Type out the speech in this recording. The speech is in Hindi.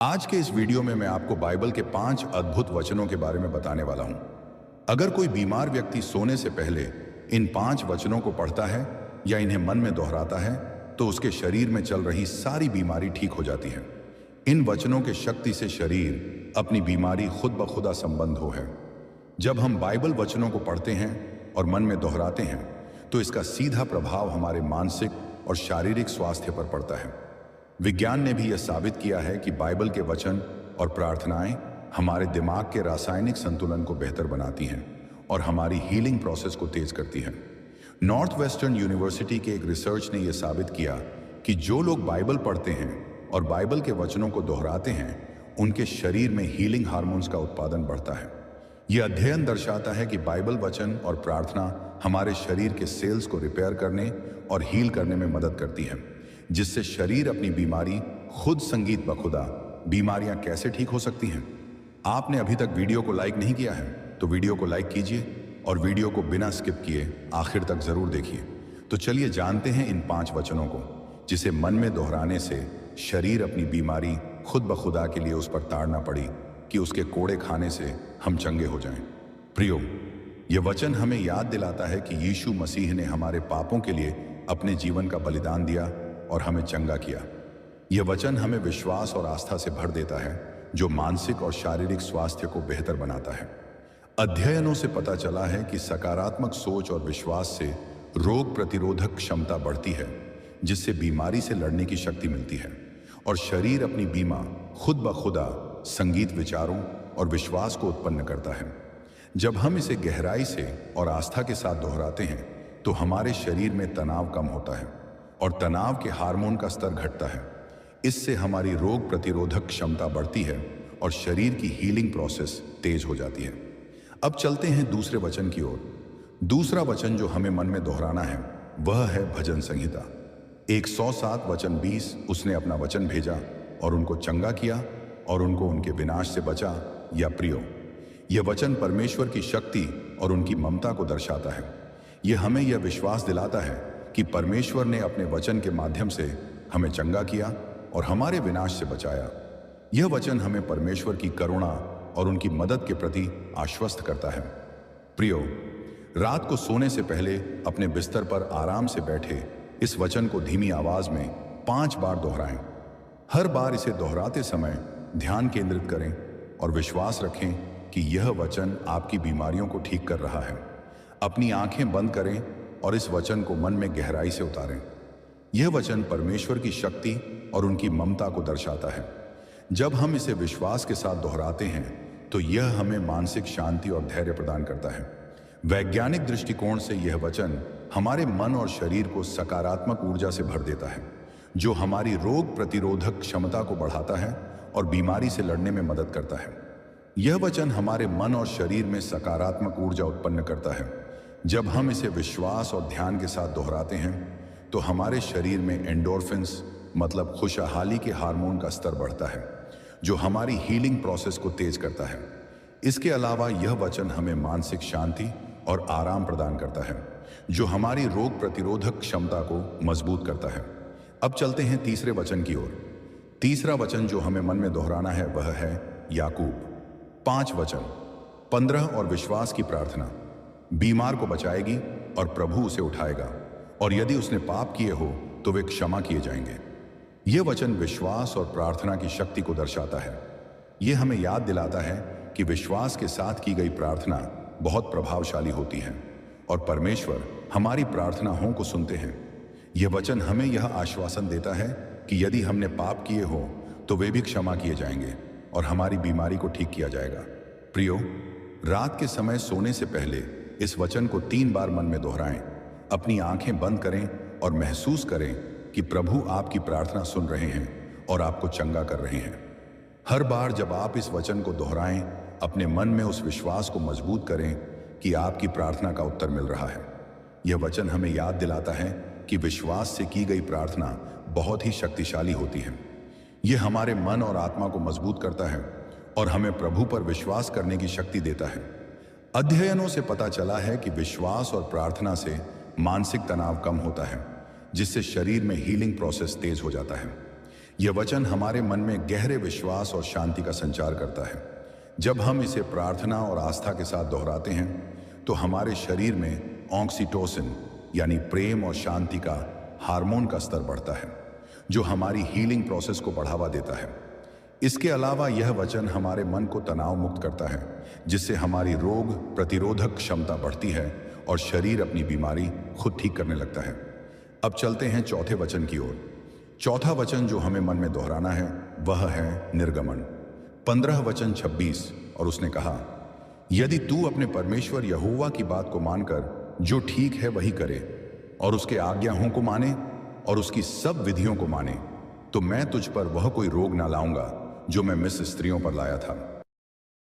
आज के इस वीडियो में मैं आपको बाइबल के 5 अद्भुत वचनों के बारे में बताने वाला हूं। अगर कोई बीमार व्यक्ति सोने से पहले इन 5 वचनों को पढ़ता है या इन्हें मन में दोहराता है तो उसके शरीर में चल रही सारी बीमारी ठीक हो जाती है। इन वचनों के शक्ति से शरीर अपनी बीमारी खुद ब खुदा संबंध हो है। जब हम बाइबल वचनों को पढ़ते हैं और मन में दोहराते हैं तो इसका सीधा प्रभाव हमारे मानसिक और शारीरिक स्वास्थ्य पर पड़ता है। विज्ञान ने भी यह साबित किया है कि बाइबल के वचन और प्रार्थनाएं हमारे दिमाग के रासायनिक संतुलन को बेहतर बनाती हैं और हमारी हीलिंग प्रोसेस को तेज करती हैं। नॉर्थ वेस्टर्न यूनिवर्सिटी के एक रिसर्च ने यह साबित किया कि जो लोग बाइबल पढ़ते हैं और बाइबल के वचनों को दोहराते हैं उनके शरीर में हीलिंग हार्मोन्स का उत्पादन बढ़ता है। यह अध्ययन दर्शाता है कि बाइबल वचन और प्रार्थना हमारे शरीर के सेल्स को रिपेयर करने और हील करने में मदद करती है, जिससे शरीर अपनी बीमारी खुद संगीत बखुदा। बीमारियां कैसे ठीक हो सकती हैं? आपने अभी तक वीडियो को लाइक नहीं किया है तो वीडियो को लाइक कीजिए और वीडियो को बिना स्किप किए आखिर तक जरूर देखिए। तो चलिए जानते हैं इन 5 वचनों को जिसे मन में दोहराने से शरीर अपनी बीमारी खुद बखुदा के लिए उस पर ताड़ना पड़ी कि उसके कोड़े खाने से हम चंगे हो जाएं। प्रियो, यह वचन हमें याद दिलाता है कि यीशु मसीह ने हमारे पापों के लिए अपने जीवन का बलिदान दिया और हमें चंगा किया। यह वचन हमें विश्वास और आस्था से भर देता है जो मानसिक और शारीरिक स्वास्थ्य को बेहतर बनाता है। अध्ययनों से पता चला है कि सकारात्मक सोच और विश्वास से रोग प्रतिरोधक क्षमता बढ़ती है, जिससे बीमारी से लड़ने की शक्ति मिलती है और शरीर अपनी बीमा खुद ब खुदा संगीत विचारों और विश्वास को उत्पन्न करता है। जब हम इसे गहराई से और आस्था के साथ दोहराते हैं तो हमारे शरीर में तनाव कम होता है और तनाव के हार्मोन का स्तर घटता है। इससे हमारी रोग प्रतिरोधक क्षमता बढ़ती है और शरीर की हीलिंग प्रोसेस तेज हो जाती है। अब चलते हैं दूसरे वचन की ओर। दूसरा वचन जो हमें मन में दोहराना है वह है भजन संहिता 107 वचन 20। उसने अपना वचन भेजा और उनको चंगा किया और उनको उनके विनाश से बचा। या प्रियो, यह वचन परमेश्वर की शक्ति और उनकी ममता को दर्शाता है। यह हमें यह विश्वास दिलाता है कि परमेश्वर ने अपने वचन के माध्यम से हमें चंगा किया और हमारे विनाश से बचाया। यह वचन हमें परमेश्वर की करुणा और उनकी मदद के प्रति आश्वस्त करता है। प्रियो, रात को सोने से पहले अपने बिस्तर पर आराम से बैठे इस वचन को धीमी आवाज में 5 बार दोहराएं। हर बार इसे दोहराते समय ध्यान केंद्रित करें और विश्वास रखें कि यह वचन आपकी बीमारियों को ठीक कर रहा है। अपनी आंखें बंद करें और इस वचन को मन में गहराई से उतारें। यह वचन परमेश्वर की शक्ति और उनकी ममता को दर्शाता है। जब हम इसे विश्वास के साथ दोहराते हैं तो यह हमें मानसिक शांति और धैर्य प्रदान करता है। वैज्ञानिक दृष्टिकोण से यह वचन हमारे मन और शरीर को सकारात्मक ऊर्जा से भर देता है, जो हमारी रोग प्रतिरोधक क्षमता को बढ़ाता है और बीमारी से लड़ने में मदद करता है। यह वचन हमारे मन और शरीर में सकारात्मक ऊर्जा उत्पन्न करता है। जब हम इसे विश्वास और ध्यान के साथ दोहराते हैं तो हमारे शरीर में एंडोर्फिन्स मतलब खुशहाली के हार्मोन का स्तर बढ़ता है, जो हमारी हीलिंग प्रोसेस को तेज करता है। इसके अलावा यह वचन हमें मानसिक शांति और आराम प्रदान करता है, जो हमारी रोग प्रतिरोधक क्षमता को मजबूत करता है। अब चलते हैं तीसरे वचन की ओर। तीसरा वचन जो हमें मन में दोहराना है वह है याकूब 5 वचन 15 और विश्वास की प्रार्थना। बीमार को बचाएगी और प्रभु उसे उठाएगा, और यदि उसने पाप किए हो तो वे क्षमा किए जाएंगे। यह वचन विश्वास और प्रार्थना की शक्ति को दर्शाता है। यह हमें याद दिलाता है कि विश्वास के साथ की गई प्रार्थना बहुत प्रभावशाली होती है और परमेश्वर हमारी प्रार्थनाओं को सुनते हैं। यह वचन हमें यह आश्वासन देता है कि यदि हमने पाप किए हो तो वे भी क्षमा किए जाएंगे और हमारी बीमारी को ठीक किया जाएगा। प्रियो, रात के समय सोने से पहले इस वचन को 3 बार मन में दोहराएं। अपनी आंखें बंद करें और महसूस करें कि प्रभु आपकी प्रार्थना सुन रहे हैं और आपको चंगा कर रहे हैं। हर बार जब आप इस वचन को दोहराएं, अपने मन में उस विश्वास को मजबूत करें कि आपकी प्रार्थना का उत्तर मिल रहा है। यह वचन हमें याद दिलाता है कि विश्वास से की गई प्रार्थना बहुत ही शक्तिशाली होती है। यह हमारे मन और आत्मा को मजबूत करता है और हमें प्रभु पर विश्वास करने की शक्ति देता है। अध्ययनों से पता चला है कि विश्वास और प्रार्थना से मानसिक तनाव कम होता है, जिससे शरीर में हीलिंग प्रोसेस तेज हो जाता है। यह वचन हमारे मन में गहरे विश्वास और शांति का संचार करता है। जब हम इसे प्रार्थना और आस्था के साथ दोहराते हैं तो हमारे शरीर में ऑक्सीटोसिन यानी प्रेम और शांति का हार्मोन का स्तर बढ़ता है, जो हमारी हीलिंग प्रोसेस को बढ़ावा देता है। इसके अलावा यह वचन हमारे मन को तनाव मुक्त करता है, जिससे हमारी रोग प्रतिरोधक क्षमता बढ़ती है और शरीर अपनी बीमारी खुद ठीक करने लगता है। अब चलते हैं चौथे वचन की ओर। चौथा वचन जो हमें मन में दोहराना है वह है निर्गमन 15 वचन 26। और उसने कहा, यदि तू अपने परमेश्वर यहोवा की बात को मानकर जो ठीक है वही करे और उसके आज्ञाओं को माने और उसकी सब विधियों को माने, तो मैं तुझ पर वह कोई रोग ना लाऊंगा जो मैं मिस्र स्त्रियों पर लाया था।